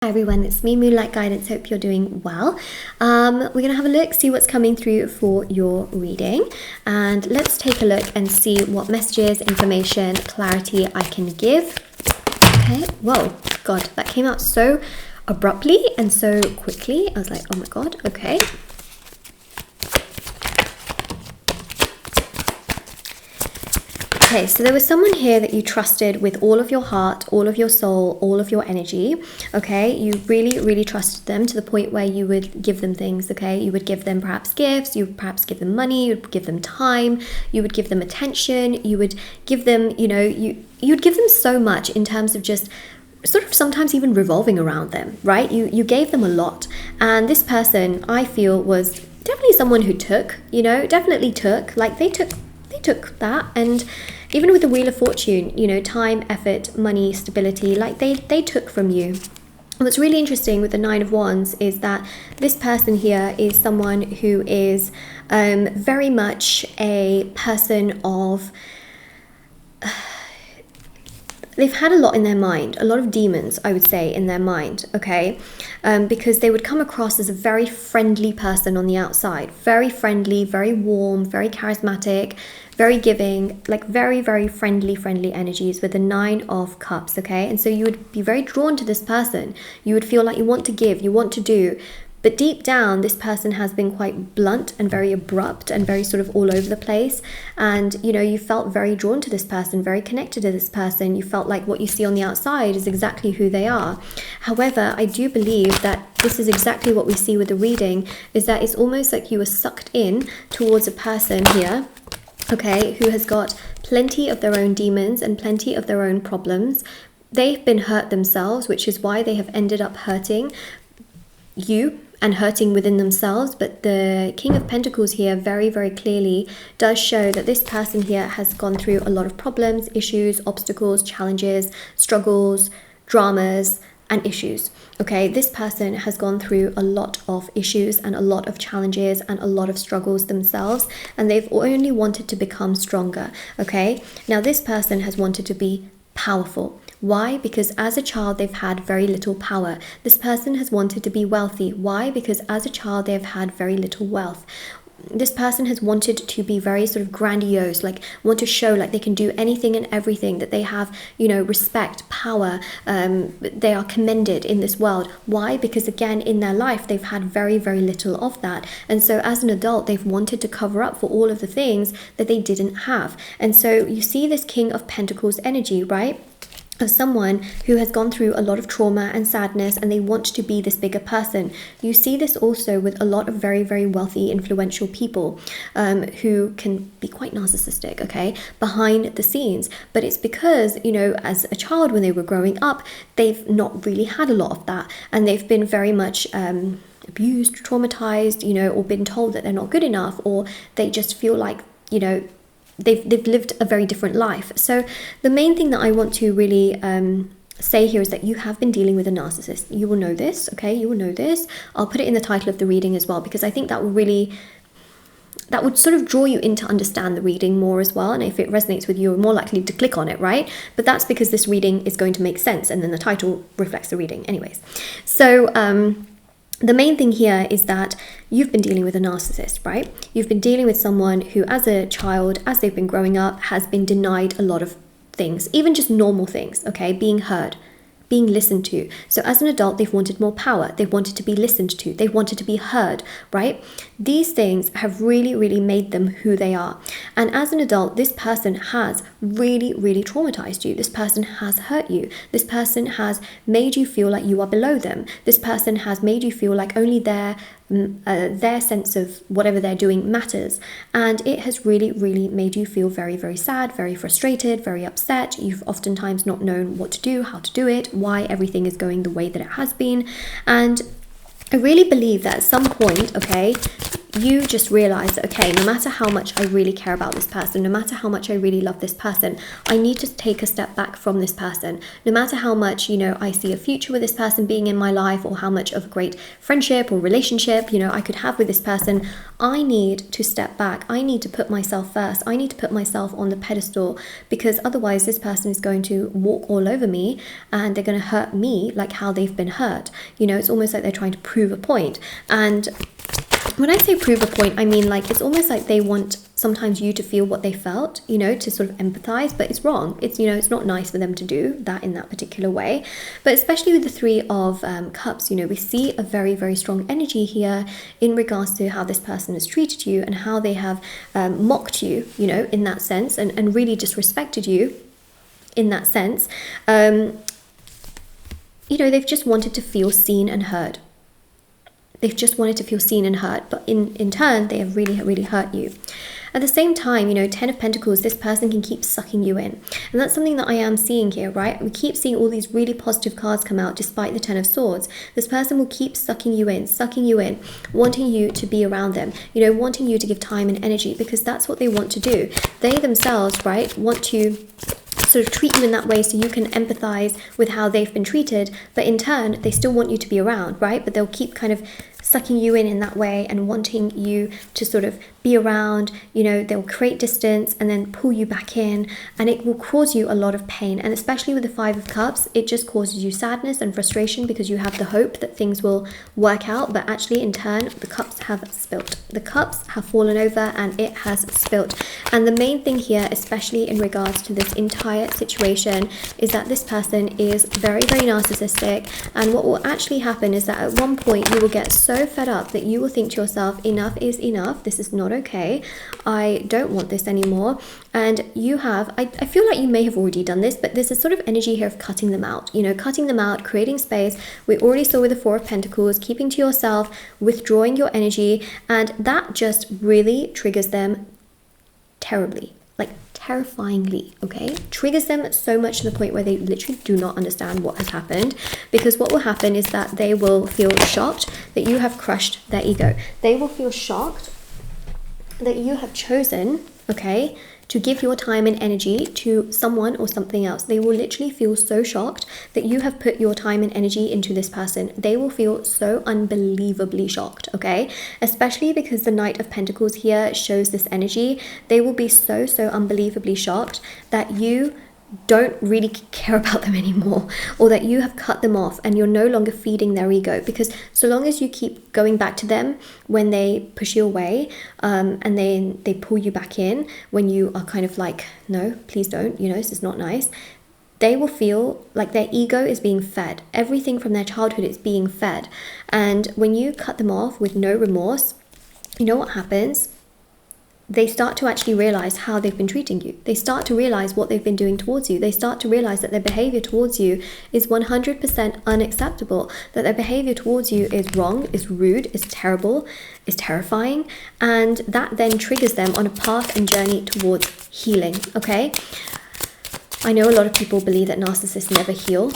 Hi everyone, it's me, Moonlight Guidance. Hope you're doing well. We're going to have a look, see what's coming through for your reading. And let's take a look and see what messages, information, clarity I can give. Okay, whoa, God, that came out so abruptly and so quickly. I was like, oh my God, okay. Okay, so there was someone here that you trusted with all of your heart, all of your soul, all of your energy, okay? You really, really trusted them to the point where you would give them things, okay? You would give them perhaps gifts, you would perhaps give them money, you would give them time, you would give them attention, you would give them, you'd give them so much in terms of just sort of sometimes even revolving around them, right? You gave them a lot. And this person, I feel, was definitely someone who took, definitely took, like they took that. And even with the Wheel of Fortune, time, effort, money, stability, like they took from you. What's really interesting with the Nine of Wands is that this person here is someone who is very much a person of they've had a lot in their mind, a lot of demons, I would say, in their mind, okay? Because they would come across as a very friendly person on the outside. Very friendly, very warm, very charismatic, very giving, like very, very friendly energies with the Nine of Cups, okay? And so you would be very drawn to this person. You would feel like you want to give, you want to do. But deep down, this person has been quite blunt and very abrupt and very sort of all over the place. And, you felt very drawn to this person, very connected to this person. You felt like what you see on the outside is exactly who they are. However, I do believe that this is exactly what we see with the reading, is that it's almost like you were sucked in towards a person here, okay, who has got plenty of their own demons and plenty of their own problems. They've been hurt themselves, which is why they have ended up hurting you and hurting within themselves. But the King of Pentacles here very, very clearly does show that this person here has gone through a lot of problems, issues, obstacles, challenges, struggles, dramas, and issues. Okay, this person has gone through a lot of issues and a lot of challenges and a lot of struggles themselves, and they've only wanted to become stronger. Okay, now this person has wanted to be powerful. Why? Because as a child, they've had very little power. This person has wanted to be wealthy. Why? Because as a child, they've had very little wealth. This person has wanted to be very sort of grandiose, like want to show like they can do anything and everything, that they have, respect, power, they are commended in this world. Why? Because again, in their life, they've had very, very little of that. And so as an adult, they've wanted to cover up for all of the things that they didn't have. And so you see this King of Pentacles energy, right? Of someone who has gone through a lot of trauma and sadness, and they want to be this bigger person. You see this also with a lot of very, very wealthy, influential people who can be quite narcissistic, okay, behind the scenes. But it's because, as a child when they were growing up, they've not really had a lot of that, and they've been very much abused, traumatized, or been told that they're not good enough, or they just feel like, they've lived a very different life. So the main thing that I want to really say here is that you have been dealing with a narcissist. You will know this, okay? You will know this. I'll put it in the title of the reading as well, because I think that would sort of draw you in to understand the reading more as well. And if it resonates with you, you're more likely to click on it, right? But that's because this reading is going to make sense, and then the title reflects the reading anyways. So the main thing here is that you've been dealing with a narcissist, right? You've been dealing with someone who, as a child, as they've been growing up, has been denied a lot of things, even just normal things, okay? Being heard, being listened to. So as an adult, they've wanted more power. They wanted to be listened to. They wanted to be heard, right? These things have really, really made them who they are. And as an adult, this person has really, really traumatized you. This person has hurt you. This person has made you feel like you are below them. This person has made you feel like only their sense of whatever they're doing matters. And it has really, really made you feel very, very sad, very frustrated, very upset. You've oftentimes not known what to do, how to do it, why everything is going the way that it has been. And I really believe that at some point, okay, you just realize that, okay, no matter how much I really care about this person, no matter how much I really love this person, I need to take a step back from this person. No matter how much, you know, I see a future with this person being in my life, or how much of a great friendship or relationship, you know, I could have with this person, I need to step back. I need to put myself first. I need to put myself on the pedestal, because otherwise this person is going to walk all over me and they're going to hurt me like how they've been hurt. You know, it's almost like they're trying to prove a point. And when I say prove a point, I mean, like, it's almost like they want sometimes you to feel what they felt, you know, to sort of empathize, but it's wrong. It's, you know, it's not nice for them to do that in that particular way. But especially with the Three of Cups, you know, we see a very, very strong energy here in regards to how this person has treated you and how they have mocked you, you know, in that sense, and really disrespected you in that sense. You know, they've just wanted to feel seen and heard. They've just wanted to feel seen and heard, but in turn, they have really, really hurt you. At the same time, you know, 10 of Pentacles, this person can keep sucking you in. And that's something that I am seeing here, right? We keep seeing all these really positive cards come out despite the 10 of Swords. This person will keep sucking you in, wanting you to be around them, you know, wanting you to give time and energy, because that's what they want to do. They themselves, right, want to sort of treat you in that way so you can empathize with how they've been treated, but in turn they still want you to be around, right? But they'll keep kind of sucking you in that way and wanting you to sort of be around, you know, they'll create distance and then pull you back in, and it will cause you a lot of pain. And especially with the Five of Cups, it just causes you sadness and frustration, because you have the hope that things will work out, but actually in turn the cups have spilt. The cups have fallen over and it has spilt. And the main thing here, especially in regards to this entire situation, is that this person is very, very narcissistic, and what will actually happen is that at one point you will get so fed up that you will think to yourself, enough is enough, this is not okay, I don't want this anymore. And you have, I feel like you may have already done this, but there's a sort of energy here of cutting them out, you know, cutting them out, creating space. We already saw with the Four of Pentacles, keeping to yourself, withdrawing your energy, and that just really triggers them terribly, like terrifyingly, okay? Triggers them so much to the point where they literally do not understand what has happened, because what will happen is that they will feel shocked that you have crushed their ego. They will feel shocked that you have chosen, okay, to give your time and energy to someone or something else. They will literally feel so shocked that you have put your time and energy into this person. They will feel so unbelievably shocked, okay? Especially because the Knight of Pentacles here shows this energy. They will be so unbelievably shocked that you don't really care about them anymore, or that you have cut them off and you're no longer feeding their ego. Because so long as you keep going back to them when they push you away, and then they pull you back in when you are kind of like, no, please don't, you know, this is not nice, they will feel like their ego is being fed. Everything from their childhood is being fed. And when you cut them off with no remorse, you know what happens? They start to actually realize how they've been treating you. They start to realize what they've been doing towards you. They start to realize that their behavior towards you is 100% unacceptable, that their behavior towards you is wrong, is rude, is terrible, is terrifying, and that then triggers them on a path and journey towards healing, okay? I know a lot of people believe that narcissists never heal.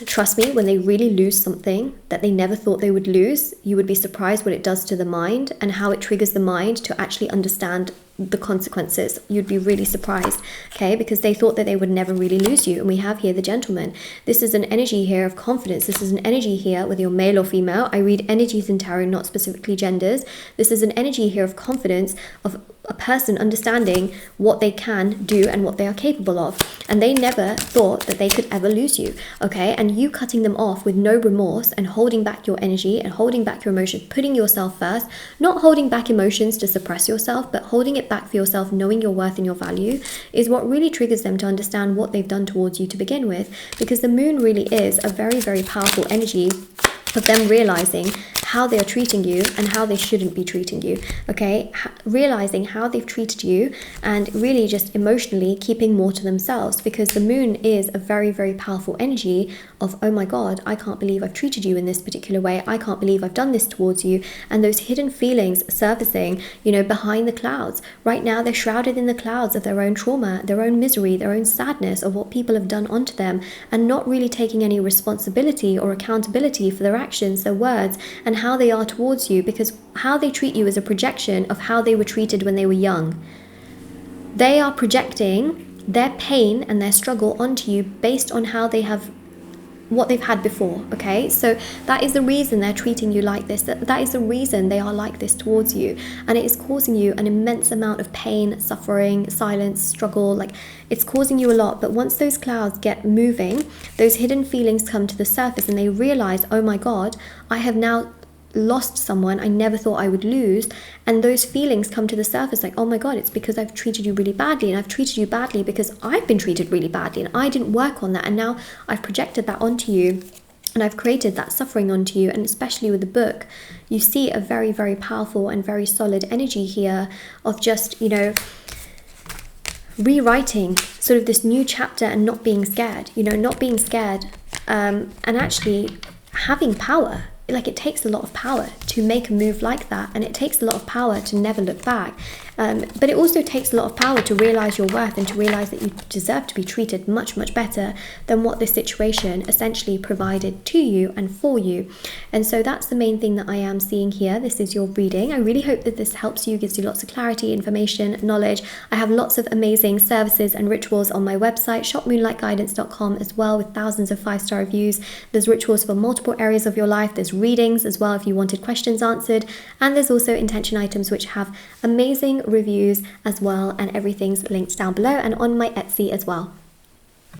Trust me, when they really lose something that they never thought they would lose, you would be surprised what it does to the mind and how it triggers the mind to actually understand the consequences. You'd be really surprised, okay? Because they thought that they would never really lose you. And we have here the Gentleman. This is an energy here of confidence. This is an energy here, whether you're male or female. I read energies in tarot, not specifically genders. This is an energy here of confidence, of a person understanding what they can do and what they are capable of. And they never thought that they could ever lose you, okay? And you cutting them off with no remorse and holding back your energy and holding back your emotions, putting yourself first, not holding back emotions to suppress yourself, but holding it back for yourself, knowing your worth and your value, is what really triggers them to understand what they've done towards you to begin with. Because the moon really is a very, very powerful energy of them realizing how they are treating you and how they shouldn't be treating you, okay? Realizing how they've treated you and really just emotionally keeping more to themselves, because the moon is a very, very powerful energy of, oh my God, I can't believe I've treated you in this particular way. I can't believe I've done this towards you. And those hidden feelings surfacing, you know, behind the clouds. Right now, they're shrouded in the clouds of their own trauma, their own misery, their own sadness of what people have done onto them, and not really taking any responsibility or accountability for their actions, their words, and how they are towards you, because how they treat you is a projection of how they were treated when they were young. They are projecting their pain and their struggle onto you based on how they have, what they've had before, okay? So that is the reason they're treating you like this. That is the reason they are like this towards you. And it is causing you an immense amount of pain, suffering, silence, struggle. Like, it's causing you a lot. But once those clouds get moving, those hidden feelings come to the surface and they realize, oh my God, I have now lost someone I never thought I would lose. And those feelings come to the surface like, oh my God, it's because I've treated you really badly, and I've treated you badly because I've been treated really badly and I didn't work on that, and now I've projected that onto you and I've created that suffering onto you. And especially with the book, you see a very, very powerful and very solid energy here of just, you know, rewriting sort of this new chapter and not being scared, you know, not being scared, and actually having power. Like, it takes a lot of power to make a move like that, and it takes a lot of power to never look back, but it also takes a lot of power to realize your worth and to realize that you deserve to be treated much, much better than what this situation essentially provided to you and for you. And so that's the main thing that I am seeing here. This is your reading. I really hope that this helps you, gives you lots of clarity, information, knowledge. I have lots of amazing services and rituals on my website, shopmoonlightguidance.com, as well, with thousands of 5-star reviews. There's rituals for multiple areas of your life. There's readings as well if you wanted questions answered, and there's also intention items which have amazing reviews as well, and everything's linked down below and on my Etsy as well.